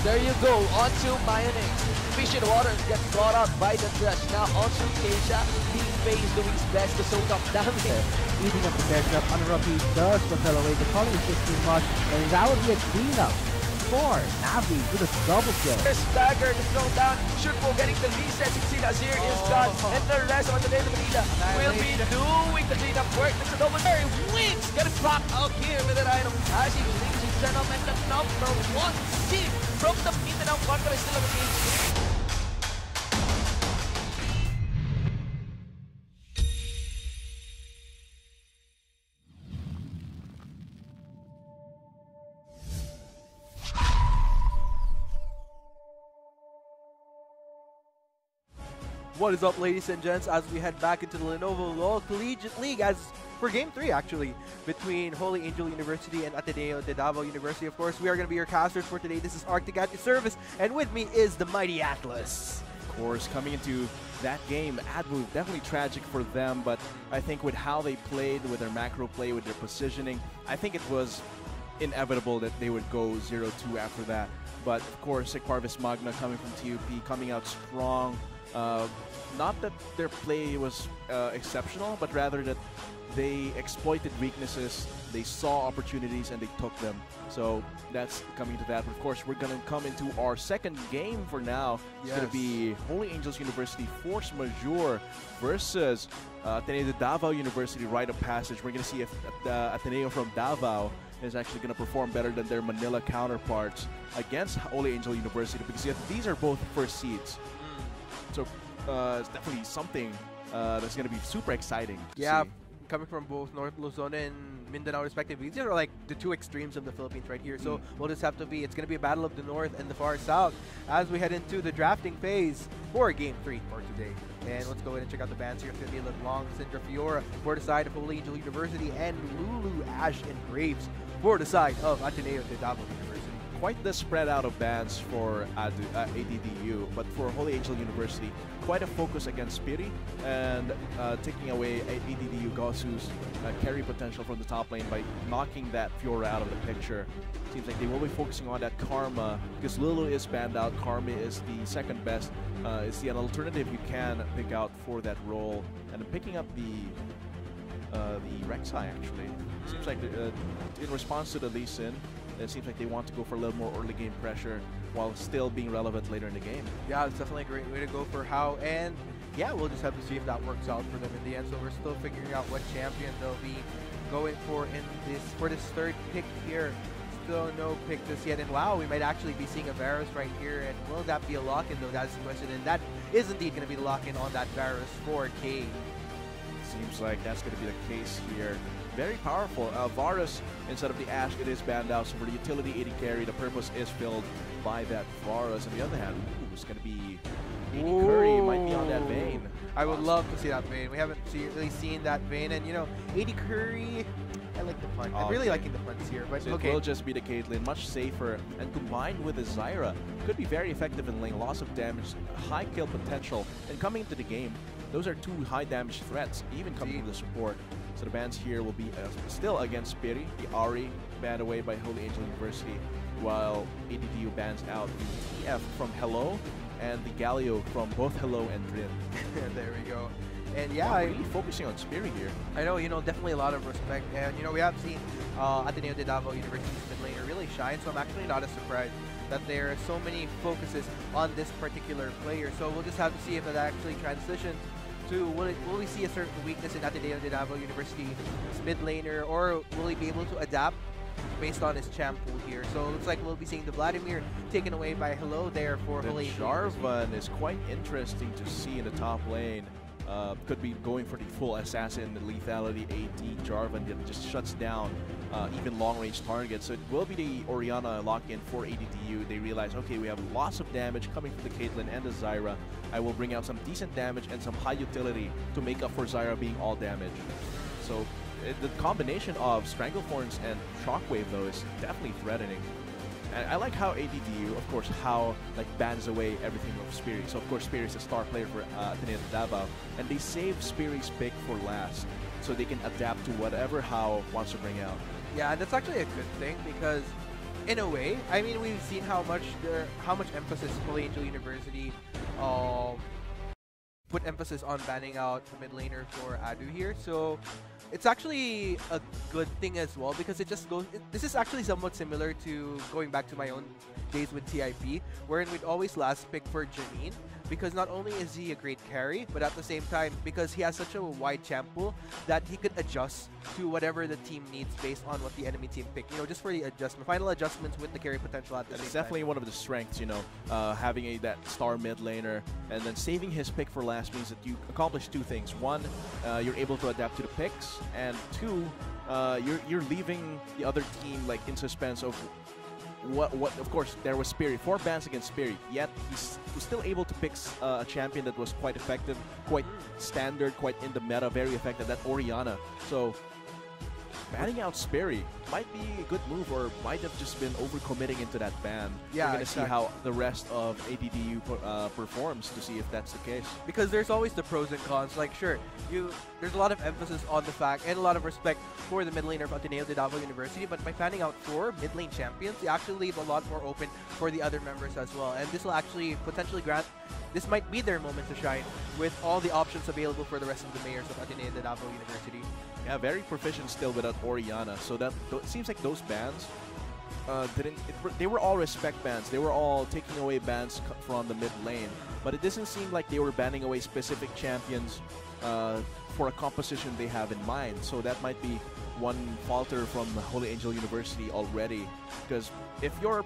There you go, onto Mayonnaise. Fish in water gets caught out by the Dash. Now onto Keisha. Being phased doing his best to soak up damage. Eating up the character up. Unruffy does propel away. The calling is just too much. And that would be a cleanup for Navi with a double kill. Stagger is thrown down. Shurpo getting the reset. Nazir is gone. And the rest of the Lane of Manila will be doing the cleanup work. It's a double carry. Wings getting popped out here with an item. As he leaves his setup and the number 1 seed from the Mindanao Contra is still on the game. What is up, ladies and gents, as we head back into the Lenovo Law Collegiate League as for Game 3, actually, between Holy Angel University and Ateneo de Davao University. Of course, we are going to be your casters for today. This is Arctic at your service, and with me is the mighty Atlas. Of course, coming into that game, ADDU, definitely tragic for them, but I think with how they played, with their macro play, with their positioning, I think it was inevitable that they would go 0-2 after that. But, of course, Parvis Magna coming from TUP, coming out strong. Not that their play was exceptional, but rather that they exploited weaknesses, they saw opportunities, and they took them. So that's coming to that. But of course, we're going to come into our second game for now. It's going to be Holy Angels University Force Majeure versus Ateneo de Davao University Rite of Passage. We're going to see if Ateneo from Davao is actually going to perform better than their Manila counterparts against Holy Angel University, because these are both first seeds. So it's definitely something that's going to be super exciting to see. Coming from both North Luzon and Mindanao respectively. These are like the two extremes of the Philippines right here. So we'll just have to be, it's going to be a battle of the North and the far South as we head into the drafting phase for Game 3 for today. And let's go ahead and check out the bands here. It's going to be LeBlanc, Sindra Fiora for the side of Holy Angel University, and Lulu, Ash, and Graves for the side of Ateneo de Davao University. Quite the spread out of bans for ADDU, but for Holy Angel University, quite a focus against Spiri and taking away ADDU Gosu's carry potential from the top lane by knocking that Fiora out of the picture. Seems like they will be focusing on that Karma, because Lulu is banned out. Karma is the second best. It's the alternative you can pick out for that role. And picking up the Rek'Sai, actually. Seems like in response to the Lee Sin, it seems like they want to go for a little more early game pressure while still being relevant later in the game. Yeah, it's definitely a great way to go for HAU, and yeah, we'll just have to see if that works out for them in the end. So we're still figuring out what champion they'll be going for this third pick here. Still no pick just yet, and wow, we might actually be seeing a Varus right here. And will that be a lock-in though? That's the question, and that is indeed going to be the lock-in on that Varus for K. Seems like that's going to be the case here. Very powerful. Varus, instead of the Ashe, it is banned out. So for the utility AD carry, the purpose is filled by that Varus. On the other hand, it's going to be AD Curry might be on that vein. I would love to see that vein. We haven't really seen that vein. And, you know, AD Curry, I like the fun. I'm really liking the funs here. But so it will just be the Caitlyn, much safer. And combined with the Zyra, could be very effective in lane. Loss of damage, high kill potential. And coming into the game, those are two high damage threats, even coming from the support. So the bans here will be still against Spiri. The Ari banned away by Holy Angel University, while ADDU bans out the TF from Hello and the Galio from both Hello and Drin. There we go. And yeah, really focusing on Spiri here. I know, you know, definitely a lot of respect. And, you know, we have seen Ateneo de Davao University's mid laner really shine, so I'm actually not as surprised that there are so many focuses on this particular player. So we'll just have to see if it actually transitions to, will we see a certain weakness in Ateneo de Davao University's mid laner, or will he be able to adapt based on his champ pool here? So it looks like we'll be seeing the Vladimir taken away by Hello there for Holy Angel. Jarvan is quite interesting to see in the top lane. Could be going for the full assassin, the lethality AD Jarvan that just shuts down even long-range targets. So it will be the Orianna lock-in for ADDU. They realize, okay, we have lots of damage coming from the Caitlyn and the Zyra. I will bring out some decent damage and some high utility to make up for Zyra being all damage. So the combination of Stranglethorns and Shockwave, though, is definitely threatening. And I like how ADDU, of course, how like bans away everything of Spiri. So of course Spiri is a star player for Ateneo de Davao, and they save Spiri's pick for last, so they can adapt to whatever HAU wants to bring out. Yeah, and that's actually a good thing, because in a way. I mean, we've seen how much emphasis Holy Angel University put emphasis on banning out the mid laner for ADDU here. So it's actually a good thing as well, because it just goes. This is actually somewhat similar to going back to my own days with TIP, wherein we'd always last pick for Janine, because not only is he a great carry, but at the same time, because he has such a wide champ pool that he could adjust to whatever the team needs based on what the enemy team picked. You know, just for the final adjustments with the carry potential at the same time. It's definitely one of the strengths, you know, having that star mid laner and then saving his pick for last means that you accomplish two things. One, you're able to adapt to the picks, and two, you're leaving the other team like in suspense of what of course there was Spirit, 4 bans against Spirit, yet he was still able to pick a champion that was quite effective, quite standard, quite in the meta, very effective, that Orianna. So banning out Sperry might be a good move, or might have just been overcommitting into that ban. Yeah, we're going to see how the rest of ADDU performs to see if that's the case. Because there's always the pros and cons. Like, sure, there's a lot of emphasis on the fact and a lot of respect for the mid laner of ADDU University, but by fanning out 4 mid lane champions, you actually leave a lot more open for the other members as well. And this will actually potentially grant, this might be their moment to shine with all the options available for the rest of the mayors of ADDU University. Yeah, very proficient still without Orianna, so that it seems like those bans they were all respect bans. They were all taking away bans from the mid lane, but it doesn't seem like they were banning away specific champions for a composition they have in mind. So that might be one falter from Holy Angel University already, because if you're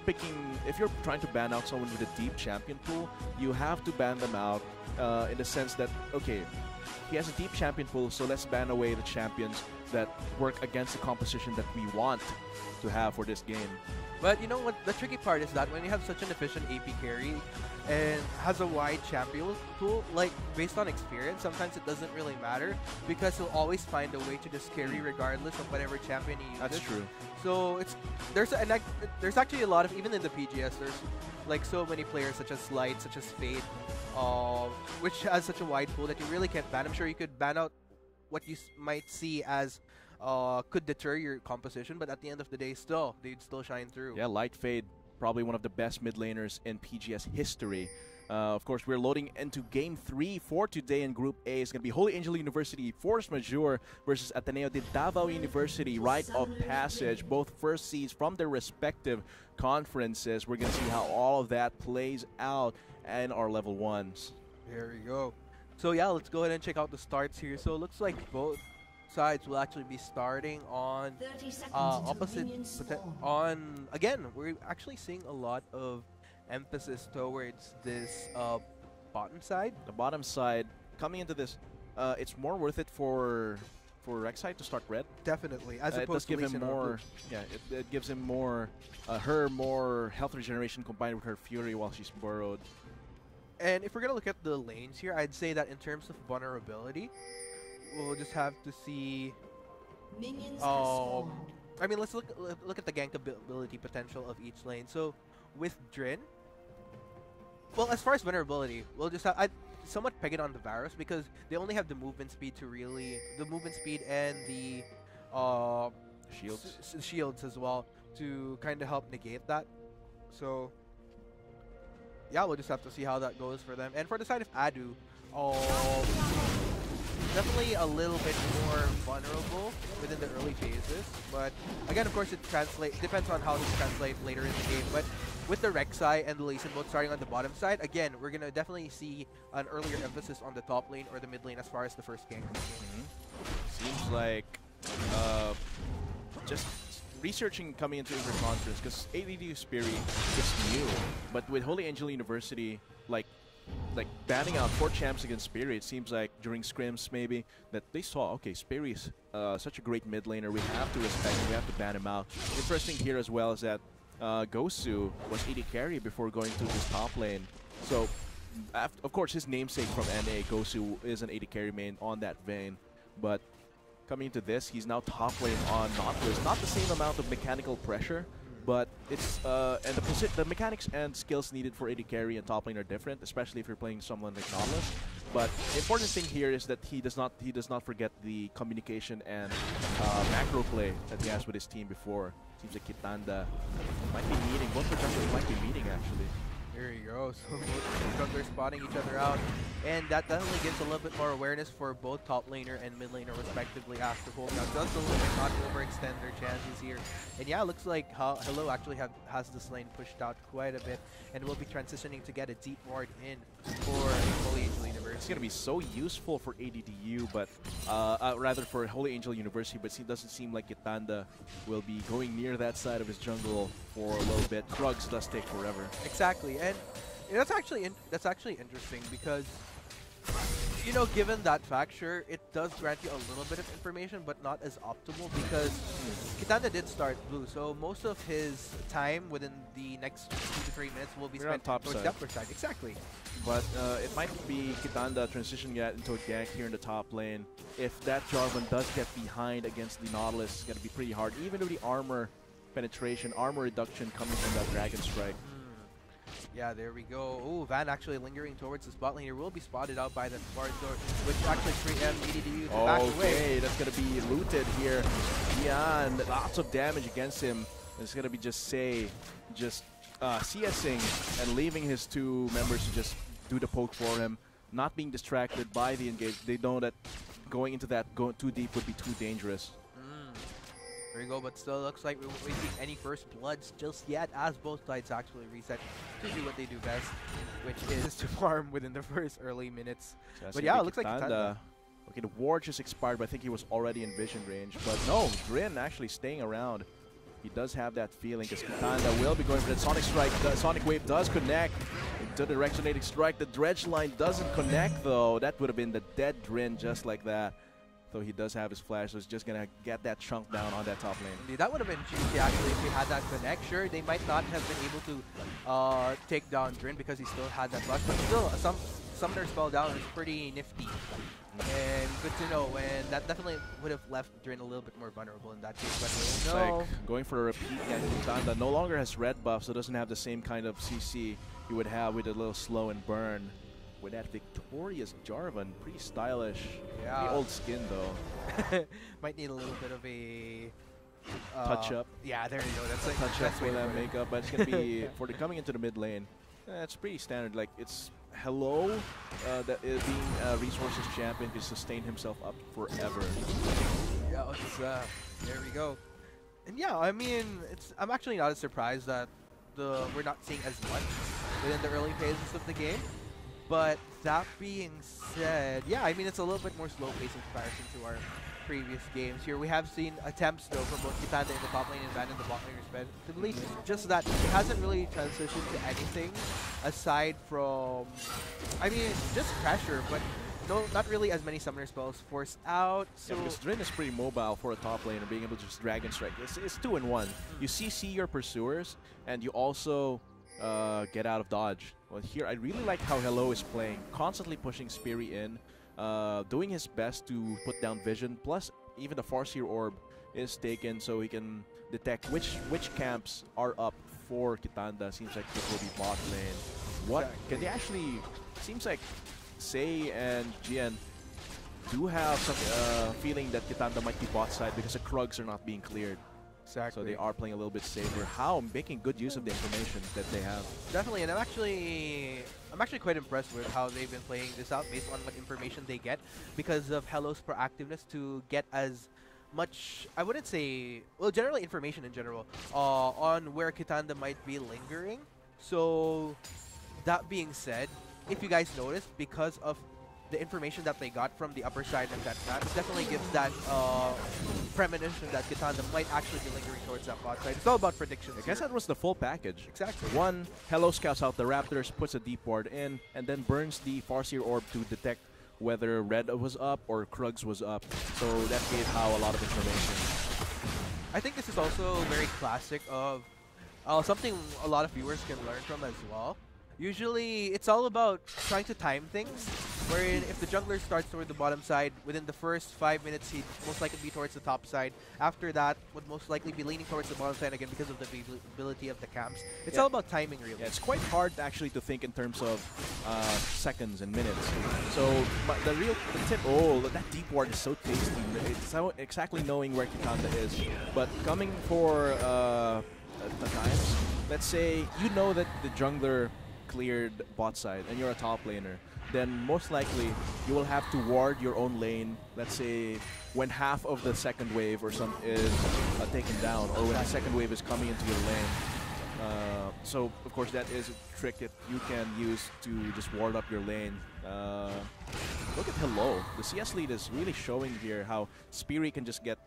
trying to ban out someone with a deep champion pool, you have to ban them out in the sense that, okay, he has a deep champion pool, so let's ban away the champions that work against the composition that we want to have for this game. But you know what? The tricky part is that when you have such an efficient AP carry and has a wide champion pool, like based on experience, sometimes it doesn't really matter, because he'll always find a way to just carry regardless of whatever champion he uses. That's true. So there's actually a lot of, even in the PGS, there's like so many players such as Light, such as Fade, which has such a wide pool that you really can't ban. I'm sure you could ban out what you might see as could deter your composition, but at the end of the day, they'd still shine through. Yeah, Light Fade, probably one of the best mid laners in PGS history. Of course, we're loading into Game 3 for today in Group A. It's going to be Holy Angel University Force Majeure versus Ateneo de Davao University Rite of Passage, both first seeds from their respective conferences. We're going to see how all of that plays out in our level 1s. There we go. So yeah, let's go ahead and check out the starts here. So it looks like both sides will actually be starting on opposite again, we're actually seeing a lot of emphasis towards this bottom side. The bottom side coming into this, it's more worth it for Rek'Sai to start red. Definitely, as it opposed does give to him more. Yeah, it gives him more, her more health regeneration combined with her Fury while she's burrowed. And if we're gonna look at the lanes here, I'd say that in terms of vulnerability, we'll just have to see. I mean, let's look at the gankability potential of each lane. So with Drin, well, as far as vulnerability, we'll just have, I'd somewhat peg it on the Varus, because they only have the movement speed and the shields as well to kind of help negate that. So yeah, we'll just have to see how that goes for them. And for the side of ADDU, definitely a little bit more vulnerable within the early phases. But again, of course, it depends on how this translates later in the game. But with the Rek'Sai and the Lee Sin both starting on the bottom side, again, we're going to definitely see an earlier emphasis on the top lane or the mid lane as far as the first gank. Seems like just researching coming into Interconference, because ADDU Spirit is new, but with Holy Angel University, like banning out 4 champs against Spirit, it seems like during scrims maybe that they saw, okay, Spirit is such a great mid laner, we have to respect him, we have to ban him out. Interesting here as well is that Gosu was AD carry before going to his top lane. So, of course, his namesake from NA, Gosu, is an AD carry main on that vein, but coming into this, he's now top lane on Nautilus. Not the same amount of mechanical pressure, but it's and the mechanics and skills needed for AD carry and top lane are different, especially if you're playing someone like Nautilus. But the important thing here is that he does not forget the communication and macro play that he has with his team before. Seems like Kitanda might be meeting. Both projectors might be meeting actually. There you go. So both junglers spotting each other out, and that definitely gives a little bit more awareness for both top laner and mid laner respectively after holding out just a little bit, not overextend their chances here. And yeah, it looks like HAU actually has this lane pushed out quite a bit, and will be transitioning to get a deep ward in for Holy Angel University. It's going to be so useful for ADDU, but rather for Holy Angel University, but it doesn't seem like Kitanda will be going near that side of his jungle for a little bit. Krugs does take forever. Exactly, and that's actually interesting because, you know, given that fact, sure, it does grant you a little bit of information, but not as optimal because Kitanda did start blue, so most of his time within the next 2 to 3 minutes will be spent top towards side. the upper side. Exactly. But it might be Kitanda transitioning that into a gank here in the top lane. If that Jarvan does get behind against the Nautilus, it's going to be pretty hard, even with the armor penetration, armor reduction coming from that Dragon Strike. Yeah, there we go. Oh, Van actually lingering towards the spot lane here. Will be spotted out by the Bard door, which actually 3M ADDU to back away. Okay, that's going to be rooted here. Yeah, and lots of damage against him. It's going to be CSing and leaving his 2 members to just do the poke for him, not being distracted by the engage. They know that going into that too deep would be too dangerous. There we go, but still looks like we won't see any first bloods just yet as both sides actually reset to do what they do best, which is to farm within the first early minutes. So but yeah, it looks like Kitanda. Okay, the ward just expired, but I think he was already in vision range. But no, Grin actually staying around. He does have that feeling because Kitanda will be going for that Sonic Strike. The Sonic Wave does connect into the Resonating Strike. The Dredge Line doesn't connect though. That would have been the dead Drin just like that. So he does have his flash, so he's just going to get that chunk down on that top lane. Indeed, that would have been juicy actually if he had that connect. Sure, they might not have been able to take down Drin because he still had that flash, but still, some Summoner Spell down is pretty nifty. And good to know, and that definitely would have left Drin a little bit more vulnerable in that case. But no. Like going for a repeat, and Kitanda no longer has red buff, so doesn't have the same kind of CC you would have with a little slow and burn. With that victorious Jarvan, pretty stylish. Yeah. The old skin though. Might need a little bit of a touch up. Yeah, there you go. That's like touch up for that makeup, but it's gonna be for the coming into the mid lane. It's pretty standard. Like it's HAU that is being resources champion to sustain himself up forever. Yeah, there we go. And yeah, I mean, I'm actually not as surprised that we're not seeing as much within the early phases of the game. But that being said, yeah, I mean, it's a little bit more slow pace in comparison to our previous games. Here we have seen attempts, though, from both Kitanda in the top lane and Van in the bot lane respectively. Just that it hasn't really transitioned to anything aside from, I mean, just pressure, but no, not really as many summoner spells forced out. So yeah, because Drin is pretty mobile for a top lane and being able to just Dragon Strike. It's 2-in-1. You CC your pursuers, and you also get out of dodge. Well, here I really like how HAU is playing, constantly pushing Speary in, doing his best to put down vision. Plus, even the Farseer Orb is taken, so he can detect which camps are up for Kitanda. Seems like it will be bot lane. What can they actually? Seems like Sei and Jian do have some feeling that Kitanda might be bot side because the Krugs are not being cleared. Exactly. So they are playing a little bit safer. HAU making good use of the information that they have. Definitely, and I'm actually quite impressed with how they've been playing this out based on what information they get because of HAU's proactiveness to get as much, I wouldn't say, well, generally information in general on where Kitanda might be lingering. So that being said, if you guys noticed, because of the information that they got from the upper side of that map, it definitely gives that premonition that Kitanda might actually be lingering towards that bot side. It's all about predictions. I guess that was the full package. Exactly. One, HAU scouts out the Raptors, puts a deep ward in, and then burns the Farseer Orb to detect whether Red was up or Krugs was up. So that gave HAU a lot of information. I think this is also very classic of something a lot of viewers can learn from as well. Usually, it's all about trying to time things. wherein if the jungler starts toward the bottom side, within the first 5 minutes he'd most likely be towards the top side. After that, would most likely be leaning towards the bottom side again because of the ability of the camps. It's all about timing, really. Yeah, it's quite hard actually to think in terms of seconds and minutes. So the tip, that deep ward is so tasty. It's so exactly knowing where Kitanda is. But coming for the times, let's say you know that the jungler cleared bot side and you're a top laner, then most likely you will have to ward your own lane, let's say when half of the second wave or some is taken down, or when the second wave is coming into your lane. So of course that is a trick that you can use to just ward up your lane. Look at HAU. The CS lead is really showing here how Spirit can just get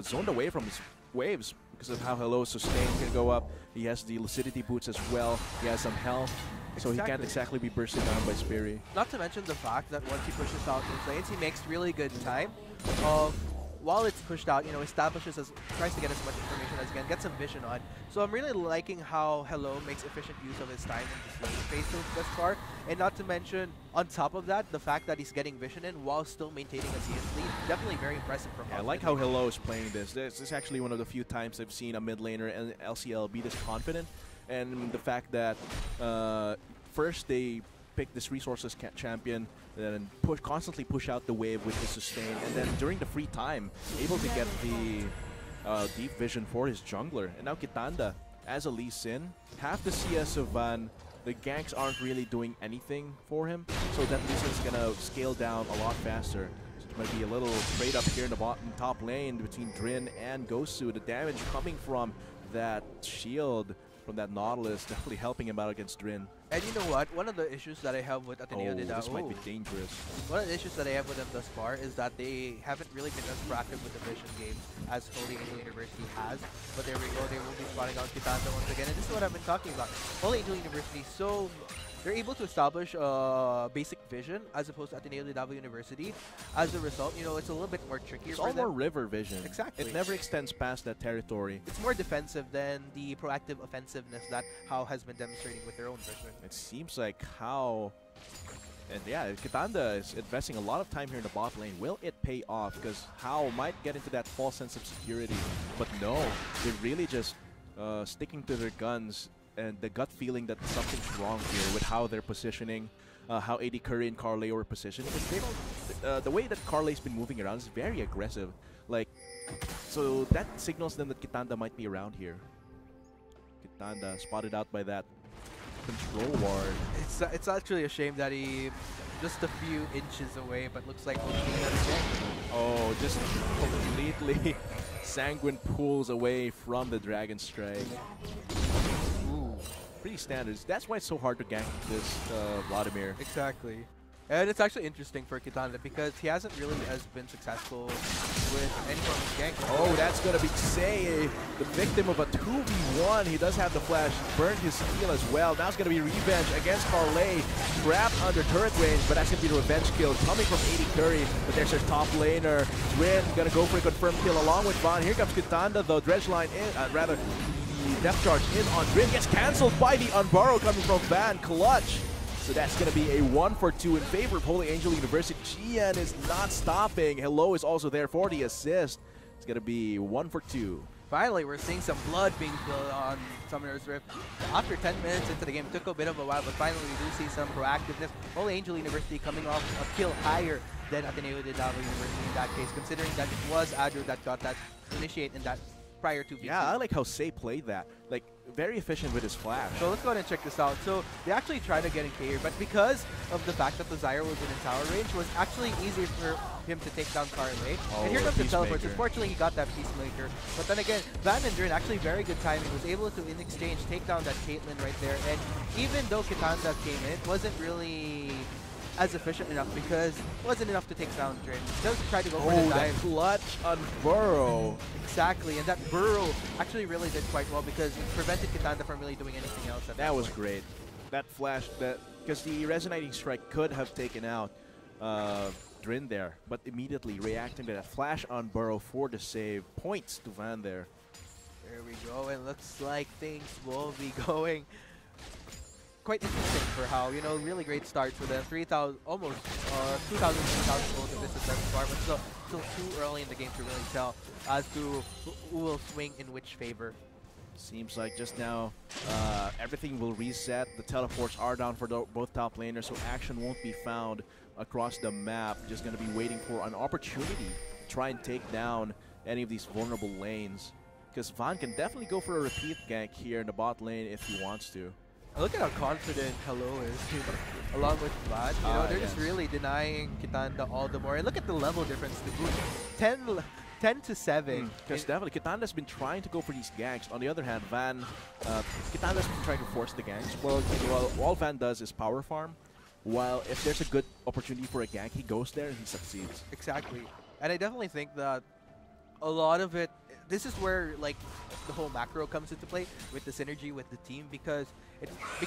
zoned away from his waves because of how HAU's sustain can go up. He has the lucidity boots as well. He has some health. So he can't exactly be bursted down by Spirit. Not to mention the fact that once he pushes out his lanes, he makes really good time of, while it's pushed out, establishes, tries to get as much information as he can, get some vision on. So I'm really liking how HAU makes efficient use of his time in this lane phase thus far. And not to mention, on top of that, the fact that he's getting vision in while still maintaining a CS lead. Definitely very impressive from him. I like how HAU is playing this. This is actually one of the few times I've seen a mid laner and LCL be this confident. And the fact that first they pick this resources champion, then constantly push out the wave with his sustain, and then during the free time, able to get the deep vision for his jungler. And now Kitanda, as a Lee Sin, half the CS of Van, the ganks aren't really doing anything for him, so that Lee Sin's gonna scale down a lot faster. So it might be a little trade up here in the top lane between Drin and Gosu. The damage coming from that shield from that Nautilus definitely helping him out against Drin. And you know what? One of the issues that I have with ADDU this might be dangerous. One of the issues that I have with them thus far is that they haven't really been as proactive with the vision games as Holy Angel University has. But there we go, they will be spotting out Kitanda once again. And this is what I've been talking about. Holy Angel University, so they're able to establish basic vision as opposed to ADDU University. As a result, it's a little bit more trickier. It's all more river vision. Exactly. It never extends past that territory. It's more defensive than the proactive offensiveness that HAU has been demonstrating with their own vision. It seems like HAU, and yeah, Kitanda is investing a lot of time here in the bot lane. Will it pay off? Because HAU might get into that false sense of security, but no, they're really just sticking to their guns. And the gut feeling that something's wrong here with how they're positioning, how AD Curry and Carlay were positioned. They don't, the way that Carlay's been moving around is very aggressive. So that signals them that Kitanda might be around here. Kitanda spotted out by that control ward. It's actually a shame that he just a few inches away, but looks like oh, just completely Sanguine pulls away from the Dragon Strike. Pretty standard. That's why it's so hard to gank this Vladimir. Exactly. And it's actually interesting for Kitanda because he hasn't really been successful with any form of gank. Oh, that's going to be Say, the victim of a 2v1. He does have the flash. Burned his heal as well. Now it's going to be revenge against Carlay. Trapped under turret range, but that's going to be the revenge kill coming from AD Curry. But there's their top laner. Rin going to go for a confirmed kill along with Van. Here comes Kitanda though. Dredge line in, rather, the depth charge in on Drin. Gets cancelled by the Unburrow coming from Van. Clutch. So that's going to be a 1-for-2 in favor of Holy Angel University. GN is not stopping. HAU is also there for the assist. It's going to be 1-for-2. Finally, we're seeing some blood being spilled on Summoner's Rift. After 10 minutes into the game, it took a bit of a while, but finally we do see some proactiveness. Holy Angel University coming off a kill higher than ADDU University in that case, considering that it was Adro that got that initiate in that prior to VC. Yeah, I like how Say played that. Like, very efficient with his flash. So let's go ahead and check this out. So they actually tried to get in KO, but because of the fact that the Zyra was in tower range, it was actually easier for him to take down Carlay. And here comes the teleport. Unfortunately, he got that Peacemaker. But then again, Van and Drin, actually very good timing, was able to, in exchange, take down that Caitlyn right there. And even though Kitanda came in, it wasn't really as efficient enough because it wasn't enough to take down Drin. He does try to go for the dive. That clutch on Burrow. Exactly, and that Burrow actually really did quite well because it prevented Kitanda from really doing anything else. That was great. That flash, because the Resonating Strike could have taken out Drin there, but immediately reacting to that flash on Burrow for the save. Points to Van there. There we go, and looks like things will be going quite interesting for HAU. You know, really great start for them. 3,000, almost 2,000, 3,000 goals in this is far, but still too early in the game to really tell as to who will swing in which favor. Seems like just now everything will reset. The teleports are down for both top laners, so action won't be found across the map. Just going to be waiting for an opportunity to try and take down any of these vulnerable lanes. Because Van can definitely go for a repeat gank here in the bot lane if he wants to. Look at how confident HAU is, along with Van. You know, they're just really denying Kitanda all the more. And look at the level difference to boot. 10 to 7. Because definitely, Kitanda's been trying to go for these ganks. On the other hand, Kitanda's been trying to force the ganks. Well, all Van does is power farm. While if there's a good opportunity for a gank, he goes there and he succeeds. Exactly. And I definitely think that a lot of it, this is where like the whole macro comes into play with the synergy with the team, because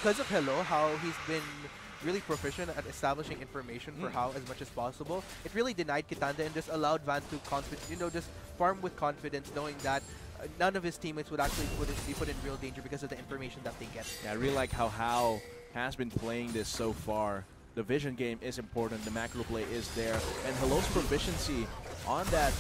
of HAU, how he's been really proficient at establishing information for HAU as much as possible. It really denied Kitanda and just allowed Van to just farm with confidence, knowing that none of his teammates would actually be put in real danger because of the information that they get. Yeah, I really like how HAU has been playing this so far. The vision game is important, the macro play is there, and HAU's proficiency on that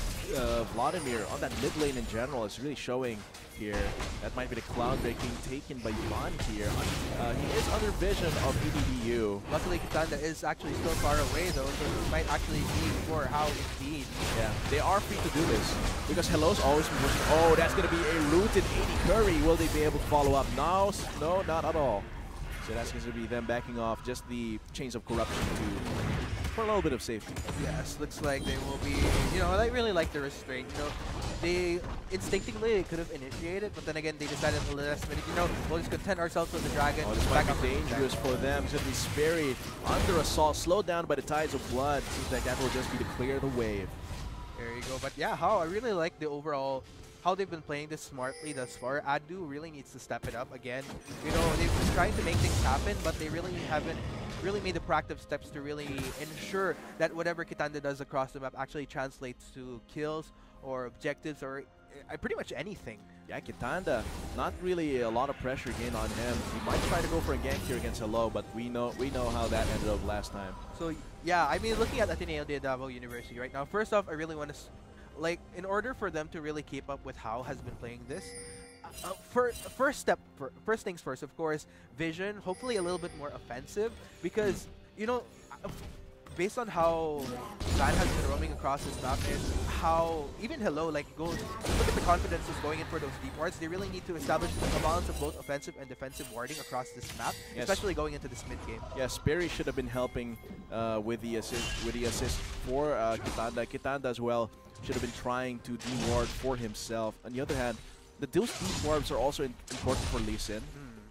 Vladimir, on that mid lane in general is really showing here. That might be the cloud breaking taken by Van here. He is under vision of ADDU. Luckily, Kitanda is actually still far away though, so he might actually be for HAU indeed. Yeah, they are free to do this because HAU's always been pushing. Oh, that's going to be a rooted AD curry. Will they be able to follow up? No, not at all. So that's going to be them backing off just the chains of corruption for a little bit of safety. Yes, looks like they will be, you know, I really like the restraint. You know, they instinctively could have initiated, but then again, they decided at the last minute, you know, we'll just content ourselves with the dragon. Oh, this might be dangerous for them. It's going to be Sperry under assault, slowed down by the tides of blood. Seems like that will just be to clear the wave. There you go. But yeah, HAU, I really like the overall how they've been playing this smartly thus far. ADDU really needs to step it up again. You know, they've been trying to make things happen, but they really haven't made the proactive steps to really ensure that whatever Kitanda does across the map actually translates to kills or objectives or pretty much anything. Yeah, Kitanda, not really a lot of pressure again on him. He might try to go for a gank here against HAU, but we know how that ended up last time. So yeah, I mean, looking at ADDU University right now, first off, I really want to in order for them to really keep up with HAU has been playing this, first things first, of course, vision, hopefully a little bit more offensive, because, you know, based on how Van has been roaming across this map and how even HAU look at the confidence is going in for those deep wards. They really need to establish a balance of both offensive and defensive warding across this map, especially going into this mid game. Yeah, Sperry should have been helping with the assist for Kitanda. Kitanda as well should have been trying to de-ward for himself. On the other hand, those deep wards are also important for Lee Sin,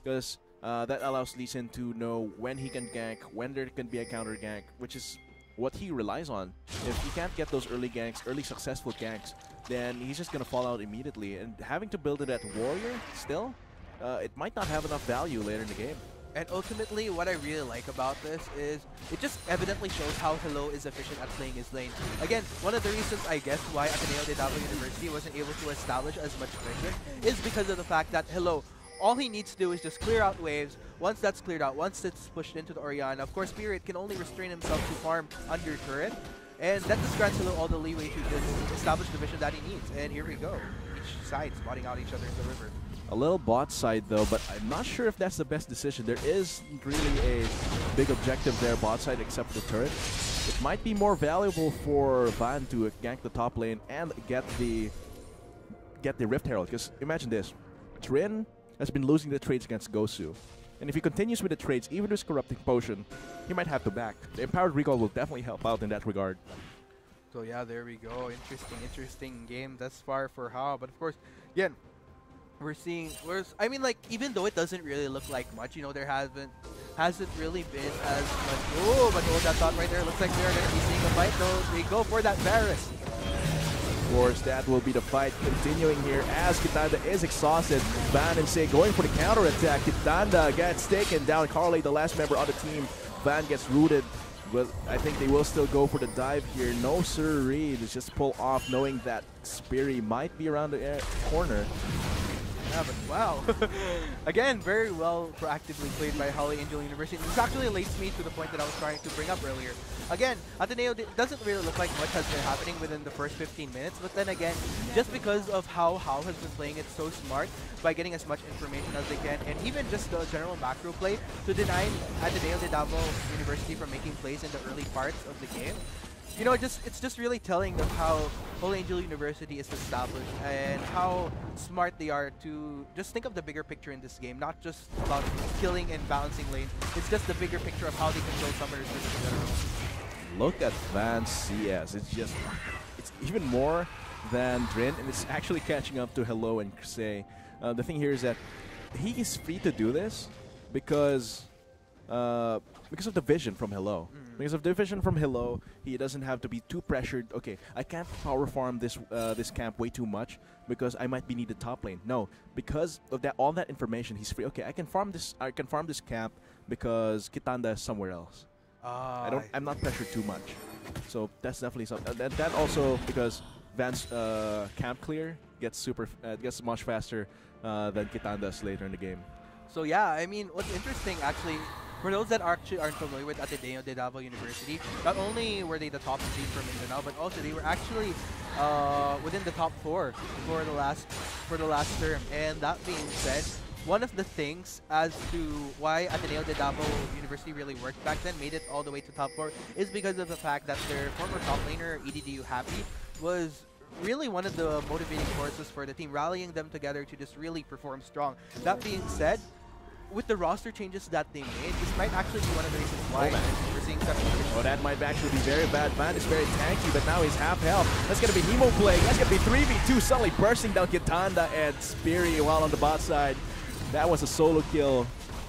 because that allows Lee Sin to know when he can gank, when there can be a counter gank, which is what he relies on. If he can't get those early ganks, early successful ganks, then he's just going to fall out immediately. And having to build it at Warrior still, it might not have enough value later in the game. And ultimately, what I really like about this is it just evidently shows how HAU is efficient at playing his lane. Again, one of the reasons, I guess, why ADDU University wasn't able to establish as much vision is because of the fact that HAU, all he needs to do is just clear out waves. Once that's cleared out, once it's pushed into the Orianna, of course, Spirit can only restrain himself to farm under turret. And that just grants HAU all the leeway to just establish the vision that he needs. And here we go. Each side spotting out each other in the river. A little bot side though, but I'm not sure if that's the best decision. There is really a big objective there bot side except for the turret. It might be more valuable for Van to gank the top lane and get the Rift Herald, because imagine this. Trin has been losing the trades against Gosu. And if he continues with the trades, even with his Corrupting Potion, he might have to back. The Empowered Recall will definitely help out in that regard. So yeah, there we go. Interesting game thus far for HAU. But of course, again, we're seeing, I mean, like, even though it doesn't really look like much, you know, there hasn't really been as much. Oh, but that thought right there, looks like they're going to be seeing a fight, though. They go for that Varus. Of course, that will be the fight continuing here as Kitanda is exhausted. Van and Say going for the counter attack. Kitanda gets taken down. Carly, the last member on the team. Van gets rooted. But I think they will still go for the dive here. No siree. They just pull off knowing that Speary might be around the corner. Yeah, but wow. Again, very well proactively played by Holy Angel University. This actually leads me to the point that I was trying to bring up earlier. Again, ADDU doesn't really look like much has been happening within the first 15 minutes, but then again, just because of how HAU has been playing it so smart by getting as much information as they can, and even just the general macro play to deny ADDU University from making plays in the early parts of the game. You know, it's just really telling of how Holy Angel University is established and how smart they are to just think of the bigger picture in this game, not just about killing and balancing lanes. It's just the bigger picture of how they control summoners in general. Look at Van's CS. It's even more than Drin, and it's actually catching up to Hello and Crusade. The thing here is that he is free to do this because of the vision from Hello. Because of the vision from Hello, he doesn't have to be too pressured. Okay, I can't power farm this this camp way too much because I might be needed top lane. No, because of that, all that information, he's free. Okay, I can farm this camp because Kitanda is somewhere else. I'm not pressured too much. So that's definitely something. That also because Van's camp clear gets gets much faster than Kitanda's later in the game. So yeah, I mean, what's interesting actually, for those that actually aren't familiar with ADDU University, not only were they the top seed for Mindanao, but also they were actually within the top 4 for the last term. And that being said, one of the things as to why ADDU University really worked back then, made it all the way to top 4, is because of the fact that their former top laner, ADDU Happy, was really one of the motivating forces for the team, rallying them together to just really perform strong. That being said, with the roster changes that they made, this might actually be one of the reasons why we're seeing such a... Oh, that might actually be very bad. Van is very tanky, but now he's half health. That's going to be Hemo playing. That's going to be 3v2, suddenly bursting down Kitanda and Speary while on the bot side. That was a solo kill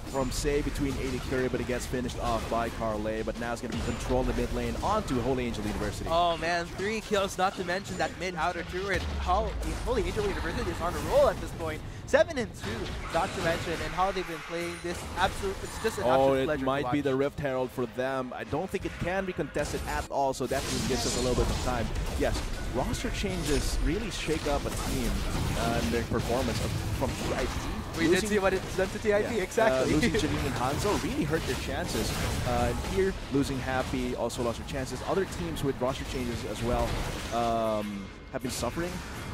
from Say between AD Curry, but it gets finished off by Carlay. But now it's going to be control the mid lane onto Holy Angel University. Oh man, 3 kills, not to mention that mid-outer turret. How Holy Angel University is on a roll at this point. 7-2, not to mention, and how they've been playing this it's just an absolute pleasure. It might be the Rift Herald for them. I don't think it can be contested at all, so that gives us a little bit of time. Yes, roster changes really shake up a team and their performance from TIP. We did see what it's done to TIP, yeah. Exactly. Losing Janine and Hanzo really hurt their chances. And here, losing Happy also lost their chances. Other teams with roster changes as well have been suffering.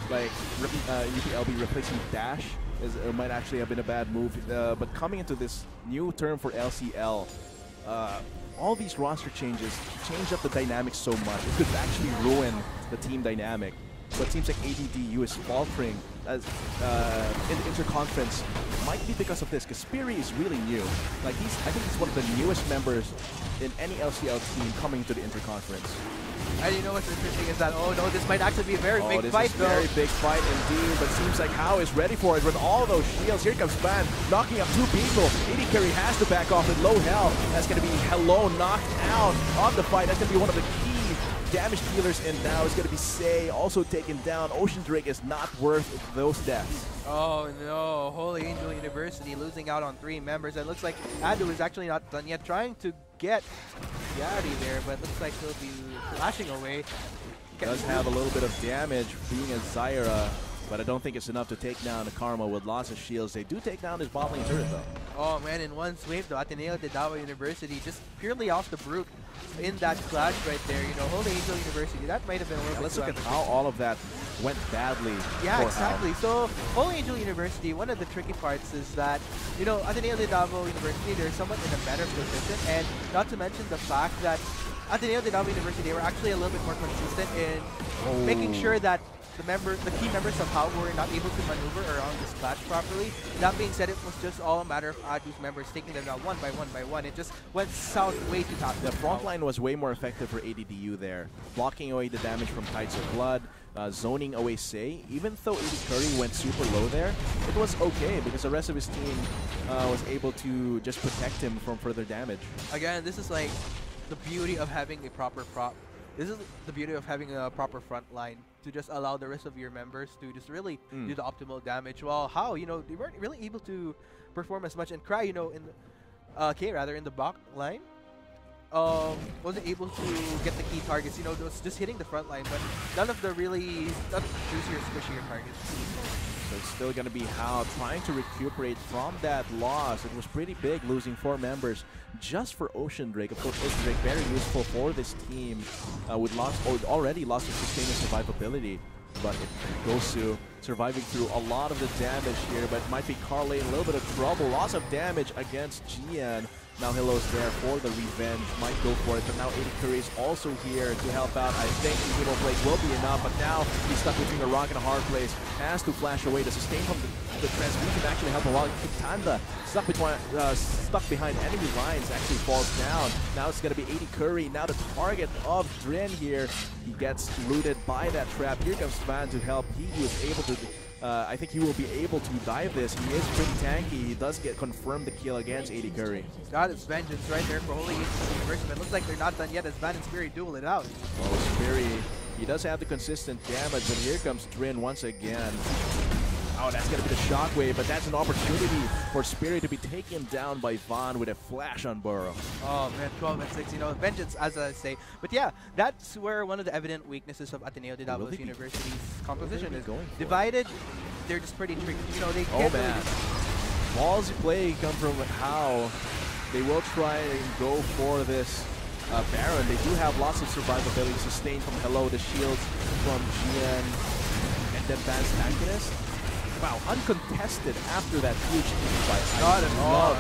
Like UPLB replacing Dash might actually have been a bad move. But coming into this new term for LCL, all these roster changes change up the dynamics so much. It could actually ruin the team dynamic. But it seems like ADDU is faltering as in the Interconference. Might be because of this, because Speary is really new. Like I think he's one of the newest members in any LCL team coming to the Interconference. And you know what's interesting is that, oh no, this might actually be a very big fight though. Very big fight indeed, but seems like HAU is ready for it with all those shields. Here comes Van, knocking up 2 people. AD Carry has to back off with low health. That's going to be Hello knocked out on the fight. That's going to be one of the key damage dealers, and now it's going to be Say also taken down. Ocean Drake is not worth those deaths. Oh no, Holy Angel University losing out on 3 members. It looks like ADDU is actually not done yet, trying to get Yari there, but looks like he'll be flashing away. Does have a little bit of damage being a Zyra, but I don't think it's enough to take down the Karma with lots of shields. They do take down his bot lane turret though. Oh man, in one sweep though, ADDU University just purely off the brute in that clash right there. You know, Holy Angel University, that might have been a little bit. Let's look at how all of that went badly. Yeah, for exactly. HAU. So Holy Angel University, one of the tricky parts is that, you know, ADDU University, they're somewhat in a better position, and not to mention the fact that ADDU University, they were actually a little bit more consistent in making sure that the key members of HAU were not able to maneuver around this clash properly. That being said, it was just all a matter of ADDU's members taking them down one by one. It just went south way too fast. The front line was way more effective for ADDU there, blocking away the damage from Tides of Blood, zoning away Say. Even though AD Curry went super low there, it was okay because the rest of his team was able to just protect him from further damage. Again, this is like the beauty of having a proper prop. This is the beauty of having a proper front line to just allow the rest of your members to just really do the optimal damage. While HAU, you know, they weren't really able to perform as much. And Cry, you know, in the back line, wasn't able to get the key targets. You know, was just hitting the front line, but none of the really juicier, squishier targets. So it's still going to be HAU trying to recuperate from that loss. It was pretty big, losing 4 members just for Ocean Drake. Of course, Ocean Drake very useful for this team with already lost its sustain and survivability. But Gosu surviving through a lot of the damage here, but it might be Carly in a little bit of trouble. Loss of damage against Gian. Now Hilo's there for the revenge, might go for it, but now AD Curry is also here to help out. I think the Hero Blade will be enough, but now he's stuck between a rock and a hard place. Has to flash away. The sustain from the transfusion actually help a lot. Kitanda stuck behind enemy lines actually falls down. Now it's going to be AD Curry. Now the target of Drin here. He gets looted by that trap. Here comes Van to help. He was able to... I think he will be able to dive this. He is pretty tanky. He does get confirmed the kill against AD Curry. Got his vengeance right there for Holy HAU University. But it looks like they're not done yet as Van and Spirit duel it out. Well, Spirit, he does have the consistent damage, and here comes Drin once again. Oh, that's going to be the shockwave, but that's an opportunity for Spirit to be taken down by Vaughn with a flash on Burrow. Oh man, 12 and 6, you know, vengeance as I say. But yeah, that's where one of the evident weaknesses of Ateneo de Davos University's composition is. Divided, they're just pretty tricky. You know, they can't man. Ballsy play come from HAU. They will try and go for this Baron. They do have lots of survivability sustained from Hello, the shields from Gian, and then Van's Tankiness. Wow, uncontested after that huge team fight. Not at all.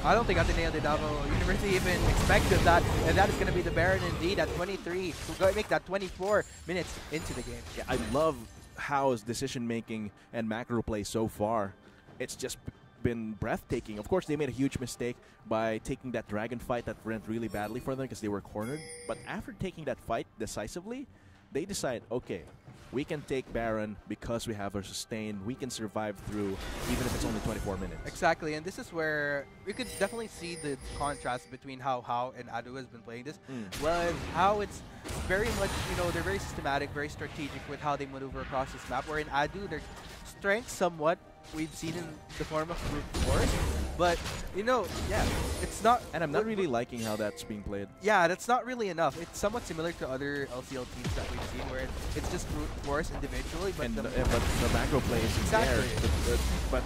I don't think Ateneo de Davao University even expected that, and that is going to be the Baron indeed at 23. We're going to make that 24 minutes into the game. Yeah, I love HAU's decision-making and macro play so far. It's just been breathtaking. Of course, they made a huge mistake by taking that dragon fight that went really badly for them because they were cornered. But after taking that fight decisively, they decide, okay, we can take Baron because we have our sustain. We can survive through, even if it's only 24 minutes. Exactly, and this is where we could definitely see the contrast between how HAU and ADDU has been playing this. Well, HAU, it's very much, you know, they're very systematic, very strategic with how they maneuver across this map, where in ADDU, their strength somewhat we've seen in the form of brute force. But, you know, yeah, it's not... And I'm not really liking how that's being played. Yeah, that's not really enough. It's somewhat similar to other LCL teams that we've seen where it's just brute force individually. But, but the macro play is exactly there. But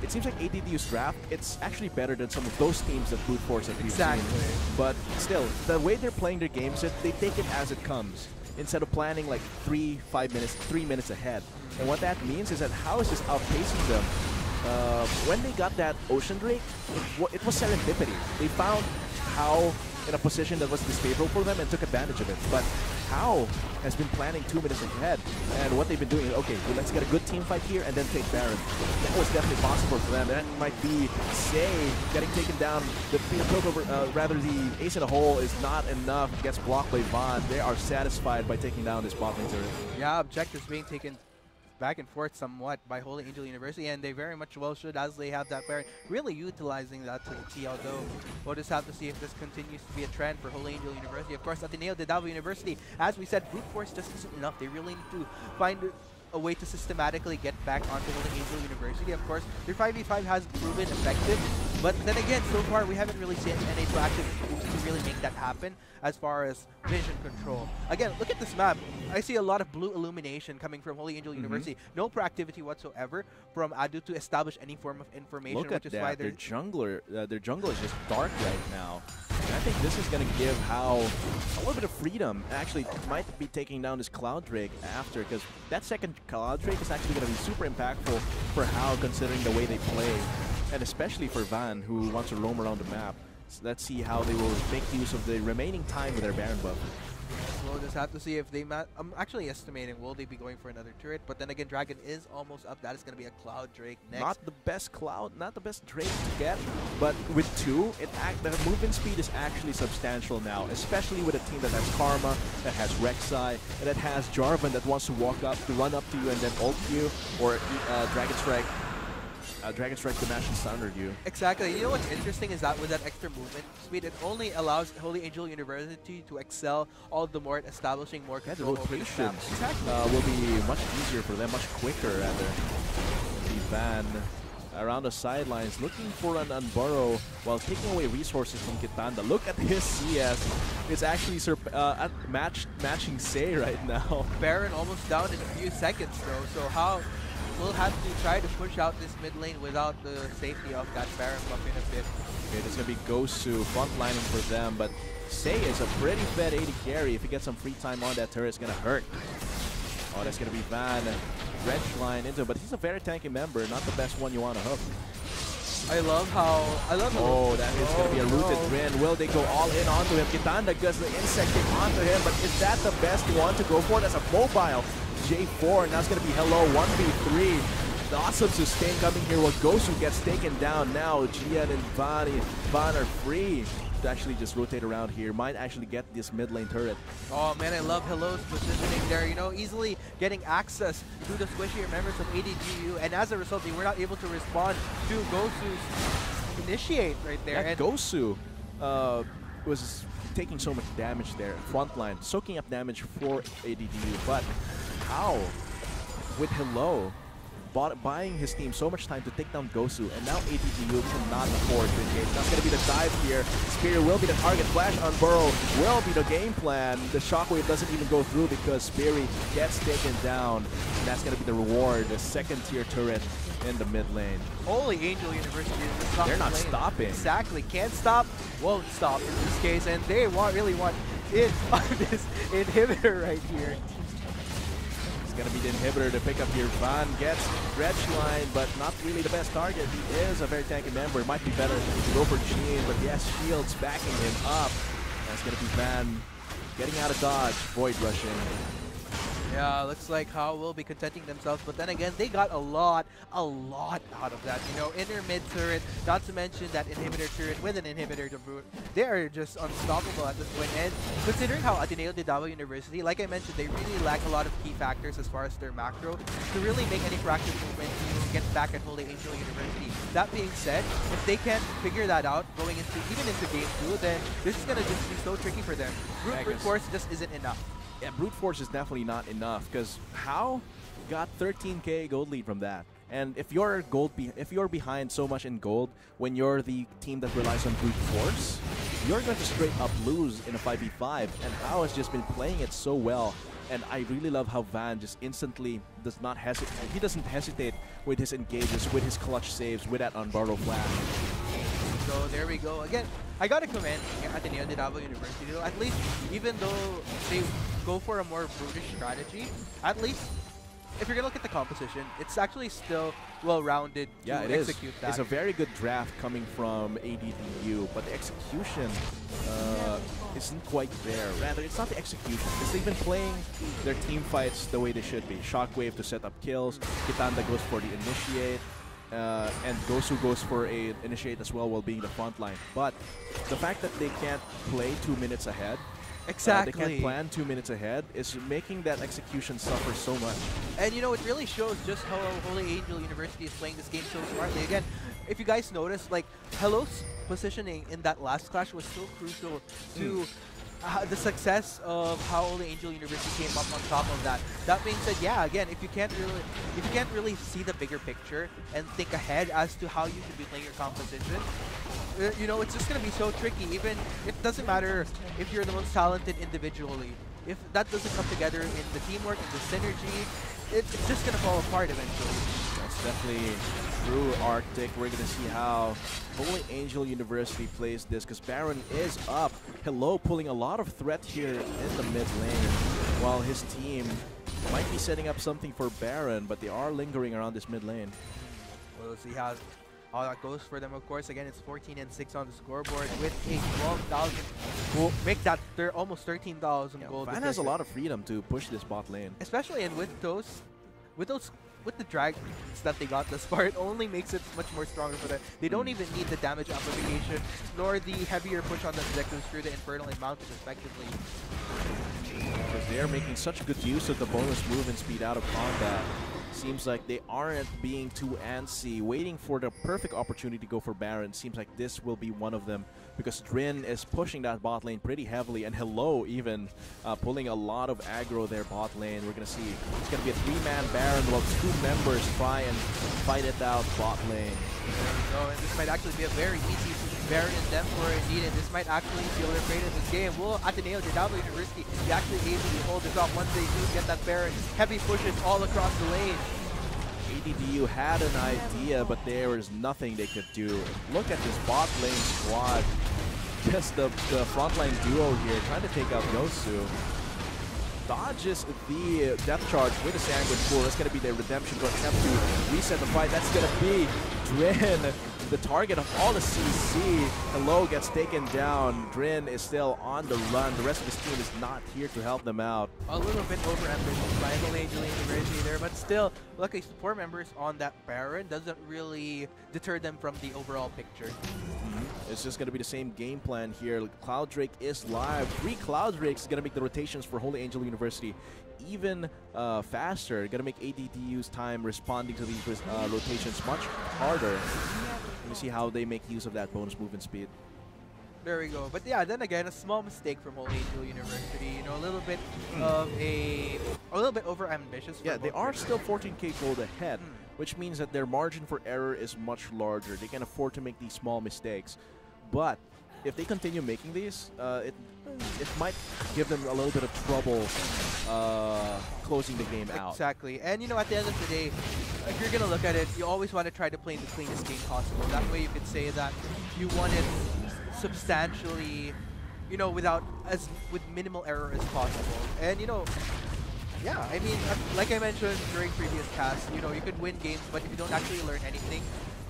it seems like ADDU's draft, it's actually better than some of those teams that brute force that we've seen. But still, the way they're playing their games, they take it as it comes, instead of planning like 3 minutes ahead. And what that means is that HAU is just outpacing them. When they got that Ocean Drake, it was serendipity. They found HAU in a position that was disfavorable for them and took advantage of it. But HAU has been planning 2 minutes ahead, and what they've been doing is, okay, well, let's get a good team fight here and then take Baron. That was definitely possible for them. That might be, say, getting taken down. The the ace in the hole is not enough. It gets blocked by Vaughn. They are satisfied by taking down this bot lane turret. Yeah, objectives being taken back and forth somewhat by Holy Angel University, and they very much well should, as they have that Baron, really utilizing that to the T, although we'll just have to see if this continues to be a trend for Holy Angel University. Of course, Ateneo de Davao University, as we said, brute force just isn't enough. They really need to find a way to systematically get back onto Holy Angel University. Of course, their 5v5 has proven effective, but then again, so far we haven't really seen any proactive moves to really make that happen as far as vision control. Again, look at this map. I see a lot of blue illumination coming from Holy Angel University. No proactivity whatsoever from ADDU to establish any form of information. Look at that. Why their jungler is just dark right now. And I think this is going to give HAU a little bit of freedom. Actually, might be taking down this Cloud Drake after, because that second Cloud Drake is actually going to be super impactful for HAU considering the way they play. And especially for Van, who wants to roam around the map. So let's see how they will make use of the remaining time with their Baron buff. We'll just have to see if they... I'm actually estimating, will they be going for another turret? But then again, Dragon is almost up. That is going to be a Cloud Drake next. Not the best Cloud, not the best Drake to get, but with 2, the movement speed is actually substantial now, especially with a team that has Karma, that has Rek'Sai, and that has Jarvan that wants to run up to you and then ult you, or Dragon Strike the match and standard you. Exactly. You know what's interesting is that with that extra movement speed, it only allows Holy Angel University to excel all the more at establishing more control. The rotations will be much easier for them, much quicker rather. The Van around the sidelines looking for an Unburrow while taking away resources from Kitanda. Look at his CS. It's actually matching Say right now. Baron almost down in a few seconds though, so how will have to try to push out this mid lane without the safety of that Baron buff in a bit. Okay, this is going to be Gosu frontlining for them, but Sei is a pretty fed AD carry. If he gets some free time on that turret, it's going to hurt. Oh, that's going to be Van. Wrench line into him, but he's a very tanky member, not the best one you want to hook. I love how... Oh, that is going to be a rooted Rin. Will they go all in onto him? Kitanda gets the insect kick onto him, but is that the best one to go for? That's a mobile J4, and that's going to be Hello 1v3. The awesome sustain coming here while Gosu gets taken down. Now Gian and Van are free to actually just rotate around here. Might actually get this mid lane turret. Oh man, I love Hello's positioning there. You know, easily getting access to the squishier members of ADDU, and as a result, they were not able to respond to Gosu's initiate right there. Yeah, and Gosu was taking so much damage there. Frontline, soaking up damage for ADDU, but how? With Hello buying his team so much time to take down Gosu, and now ADDU cannot afford to engage. That's going to be the dive here. Spear will be the target. Flash on Burrow will be the game plan. The shockwave doesn't even go through because Speary gets taken down. And that's going to be the reward, the second tier turret in the mid lane. Holy Angel University is not They're not playing. stopping. Exactly. Can't stop, won't stop in this case, and they really want it on this inhibitor right here. Gonna be the inhibitor to pick up here. Van gets Dredge line, but not really the best target. He is a very tanky member. It might be better to go for Gene, but yes, Shields backing him up. That's gonna be Van getting out of dodge, Void rushing. Yeah, looks like HAU will be contenting themselves, but then again, they got a lot out of that. You know, inner mid turret, not to mention that inhibitor turret with an inhibitor to boot. They are just unstoppable at this point. And considering how Ateneo de Davao University, like I mentioned, they really lack a lot of key factors as far as their macro to really make any proactive movement to get back at Holy Angel University. That being said, if they can't figure that out going into even into game 2, then this is gonna just be so tricky for them. Brute force just isn't enough. Yeah, brute force is definitely not enough because HAU got 13k gold lead from that. And if you're behind so much in gold when you're the team that relies on brute force, you're going to straight up lose in a 5v5. And HAU has just been playing it so well. And I really love how Van just instantly does not hesitate. He doesn't hesitate with his engages, with his clutch saves, with that Unborrow flash. So there we go. Again, I gotta commend Ateneo de Davao University. At least, even though they go for a more brutish strategy, at least if you're gonna look at the composition, it's actually still well-rounded to execute that. It's a very good draft coming from ADDU, but the execution isn't quite there. Rather, it's not the execution, because they've been playing their team fights the way they should be. Shockwave to set up kills, Kitanda goes for the initiate, and Gosu goes for a initiate as well while being the front line. But the fact that they can't play 2 minutes ahead, exactly, they can't plan 2 minutes ahead, is making that execution suffer so much. And you know, it really shows just how Holy Angel University is playing this game so smartly. Again, if you guys notice, like, Hello's positioning in that last clash was so crucial to the success of how Holy Angel University came up on top of that. That being said, yeah, again, if you can't really see the bigger picture and think ahead as to how you should be playing your composition, you know, it's just gonna be so tricky. Even it doesn't matter if you're the most talented individually. If that doesn't come together in the teamwork and the synergy, it's just gonna fall apart eventually. That's definitely true, Arctic. We're gonna see how Holy Angel University plays this, because Baron is up. Hello pulling a lot of threat here in the mid lane, while his team might be setting up something for Baron, but they are lingering around this mid lane. We'll see how that goes for them. Of course, again, it's 14-6 on the scoreboard with a 12,000. We'll make that almost 13,000 gold. Van has a lot of freedom to push this bot lane, especially, and with the dragons that they got thus far, it only makes it much more stronger for them. They don't even need the damage amplification nor the heavier push on the objectives through the Infernal and Mountain respectively. Because they are making such good use of the bonus move and speed out of combat. Seems like they aren't being too antsy, waiting for the perfect opportunity to go for Baron. Seems like this will be one of them, because Drin is pushing that bot lane pretty heavily, and Hello even pulling a lot of aggro there bot lane. We're going to see it's going to be a 3-man Baron while 2 members try and fight it out bot lane. There we go, and this might actually be a very easy Baron in them for indeed, and this might actually seal their fate in this game. Will Ateneo de Davao University be actually able to hold this off once they do get that Baron? Heavy pushes all across the lane. ADDU had an idea, but there was nothing they could do. Look at this bot lane squad. Just the frontline duo here trying to take out Gosu. Dodges the death charge with a sandwich pool. That's going to be their redemption to attempt to reset the fight. That's going to be Drin, the target of all the CC. Hello gets taken down. Drin is still on the run. The rest of his team is not here to help them out. A little bit overambitious by Holy Angel University there, but still, luckily 4 members on that Baron doesn't really deter them from the overall picture. It's just going to be the same game plan here. Cloud Drake is live. 3 Cloud Drakes is going to make the rotations for Holy Angel University even faster. Going to make ADDU's time responding to these rotations much harder. Let me see how they make use of that bonus movement speed. There we go. But yeah, then again, a small mistake from Holy Angel University. You know, a little bit of a little bit over ambitious. Yeah, they are still 14k gold ahead, which means that their margin for error is much larger. They can afford to make these small mistakes. But if they continue making these, it might give them a little bit of trouble closing the game out. Exactly. And you know, at the end of the day, if you're going to look at it, you always want to try to play the cleanest game possible. That way you could say that you won it substantially, you know, with minimal error as possible. And you know, yeah, I mean, like I mentioned during previous casts, you know, you could win games, but if you don't actually learn anything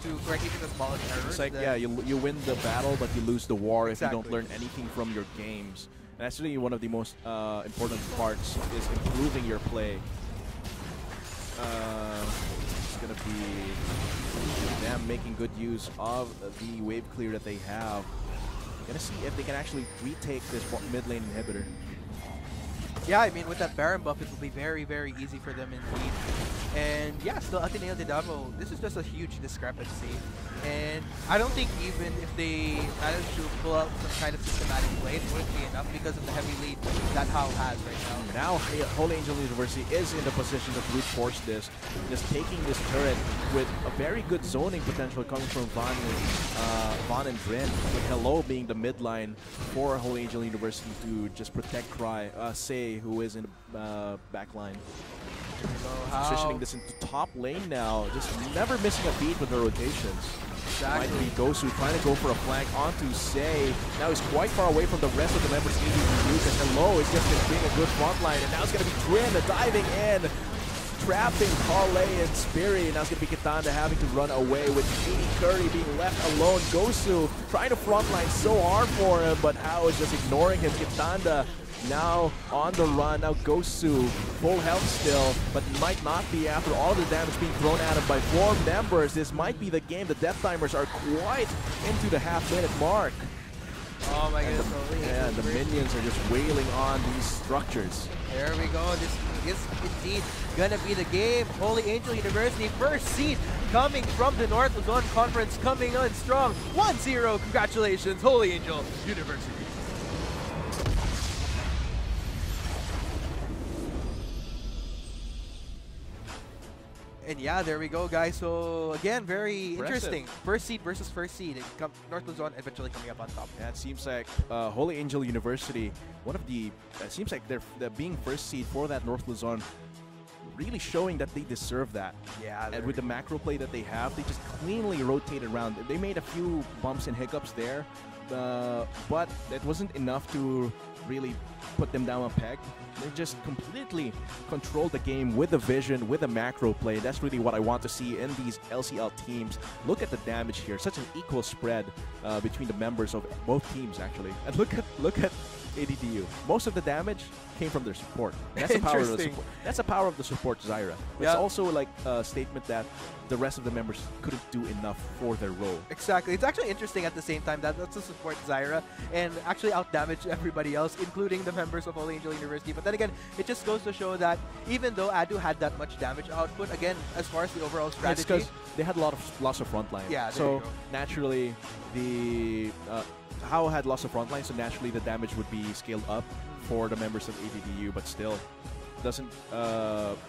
to correct even the smallest errors, it's like, yeah, you win the battle, but you lose the war if you don't learn anything from your games. And that's really one of the most important parts, is improving your play. It's going to be them making good use of the wave clear that they have. Gonna see if they can actually retake this mid lane inhibitor. Yeah, I mean, with that Baron buff, it will be very, very easy for them indeed. And yeah, still ADDU, this is just a huge discrepancy. And I don't think even if they manage to pull out some kind of systematic play, it wouldn't be enough because of the heavy lead that HAU has right now. Now, Holy Angel University is in the position to brute force this, just taking this turret with a very good zoning potential coming from Von and Drin, with Hello being the mid line for Holy Angel University to just protect Cry, Say, who is in the back line. Positioning this into top lane now, just never missing a beat with the rotations. Exactly. Might be Gosu trying to go for a flank onto Say. Now he's quite far away from the rest of the members of ADDU, because Hello is just being a good front line, and now it's going to be Drin diving in, trapping Kale and Spirit. Now it's going to be Kitanda having to run away with AD Curry being left alone. Gosu trying to frontline so hard for him, but HAU is just ignoring him. Kitanda now on the run. Now Gosu, full health still, but might not be after all the damage being thrown at him by 4 members. This might be the game. The death timers are quite into the half-minute mark. Oh my goodness. Yeah, the minions are just wailing on these structures. There we go. This is indeed gonna be the game. Holy Angel University, first seed coming from the North Luzon Conference, coming on strong. 1-0. Congratulations, Holy Angel University. And yeah, there we go, guys. So again, very interesting. First seed versus first seed. North Luzon eventually coming up on top. Yeah, it seems like Holy Angel University, one of the, it seems like they're being first seed for that North Luzon, really showing that they deserve that. Yeah. And with the macro play that they have, they just cleanly rotate around. They made a few bumps and hiccups there, but it wasn't enough to really put them down a peg. They just completely controlled the game with the vision, with the macro play. That's really what I want to see in these LCL teams. Look at the damage here. Such an equal spread between the members of both teams, actually. And look at ADDU. Most of the damage came from their support. That's the power of the support. That's the power of the support, Zyra. It's also like a statement that the rest of the members couldn't do enough for their role. Exactly. It's actually interesting at the same time that that's a support Zyra and actually outdamage everybody else, including the members of Holy Angel University. But then again, it just goes to show that even though ADDU had that much damage output, again, as far as the overall strategy, it's because they had a lot of loss of frontline. Yeah. So naturally, the HAU had loss of frontline, so naturally the damage would be scaled up for the members of ADDU, but still doesn't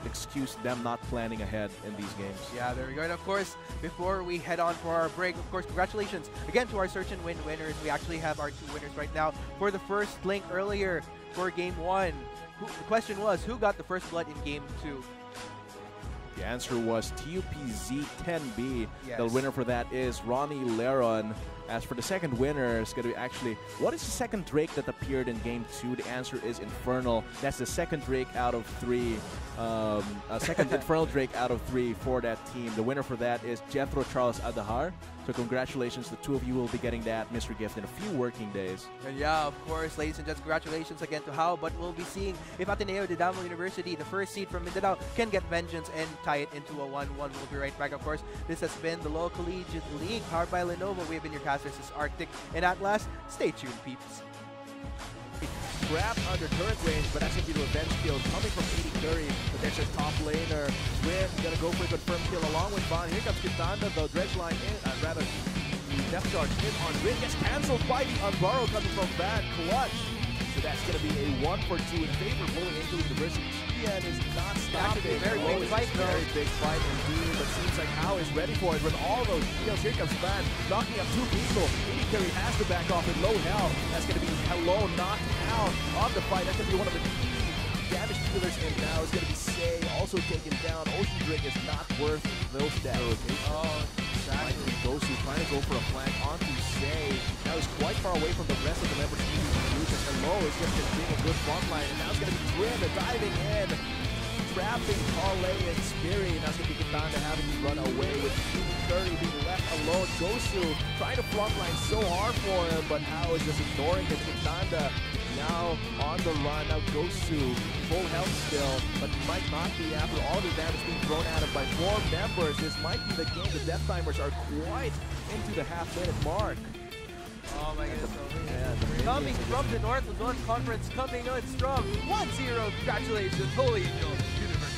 excuse them not planning ahead in these games. Yeah, there we go. And of course, before we head on for our break, of course, congratulations again to our Search and Win winners. We actually have our 2 winners right now. For the first link earlier for Game 1, the question was, who got the first blood in Game 2? The answer was TUPZ10B. Yes. The winner for that is Ronnie Leron. As for the second winner, it's going to be actually, what is the second Drake that appeared in Game 2? The answer is Infernal. That's the second Drake out of 3. Second Infernal Drake out of 3 for that team. The winner for that is Jethro Charles Adahar. So congratulations, the two of you will be getting that mystery gift in a few working days. And yeah, of course, ladies and gents, congratulations again to HAU. But we'll be seeing if Ateneo de Davao University, the first seed from Mindanao, can get vengeance and tie it into a 1-1. We'll be right back, of course. This has been the Local Collegiate League, powered by Lenovo. We have been your casters, this is Arctic and Atlas. Stay tuned, peeps. Trapped under turret range, but that's going to be the revenge kill coming from AD Curry. But there's his top laner. Swim going to go for a confirmed kill along with Von. Here comes Kitanda, the dredge line in, rather the depth charge in on Rin. Gets cancelled by the Unborrow coming from Van. Clutch. So that's going to be a 1-for-2 in favor of Holy Angel University. GN is not stopping. Actually, very big fight, though. Very big fight indeed, but seems like HAU is ready for it with all those deals. Here comes Van, knocking up 2 people. AD Curry has to back off with low health. That's going to be Hello knocked out on the fight. That's going to be one of the key damage dealers in now. It's going to be Say, also taken down. Ocean Drake is not worth those stats. Oh, exactly. Gosu trying to go for a flank onto Say. Now he's quite far away from the rest of the members. Hello is just being a good front line, and now it's going to be Trim diving in, trapping Parlay and Spirit. Now it's going to be Kitanda having to run away with 30 being left alone. Gosu trying to front line so hard for him, but HAU is just ignoring him. Kitanda now on the run. Now Gosu full health still, but might not be after all the damage being thrown at him by 4 members. This might be the game. The death timers are quite into the half-minute mark. Oh my goodness. Yeah, Coming from the North, the North Conference coming in strong. 1-0. Congratulations, Holy Angel University.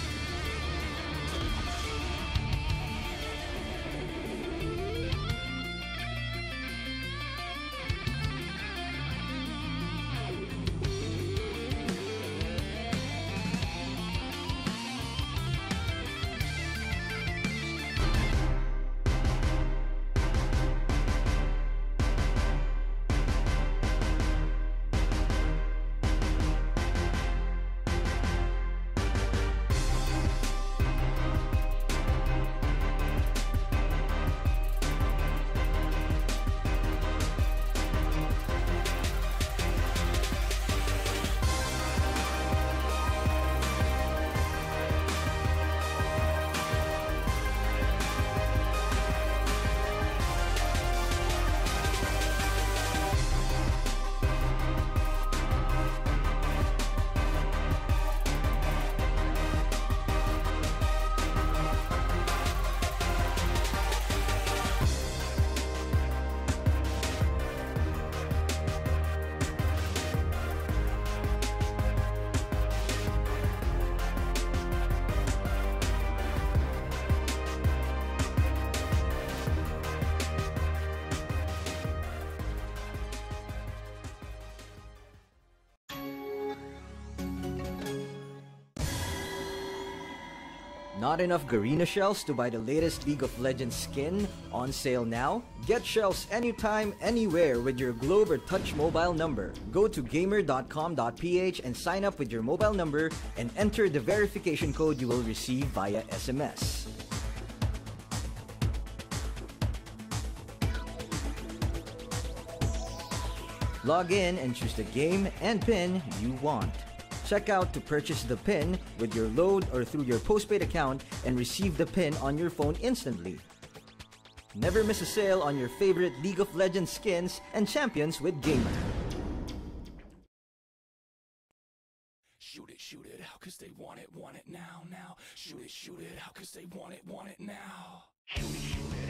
Not enough Garena shells to buy the latest League of Legends skin? On sale now? Get shells anytime, anywhere with your Globe or Touch mobile number. Go to gamer.com.ph and sign up with your mobile number and enter the verification code you will receive via SMS. Log in and choose the game and pin you want. Check out to purchase the pin with your load or through your postpaid account and receive the pin on your phone instantly. Never miss a sale on your favorite League of Legends skins and champions with Gamer. Shoot it out, cause they want it now. Shoot it out, cause they want it now. Shoot it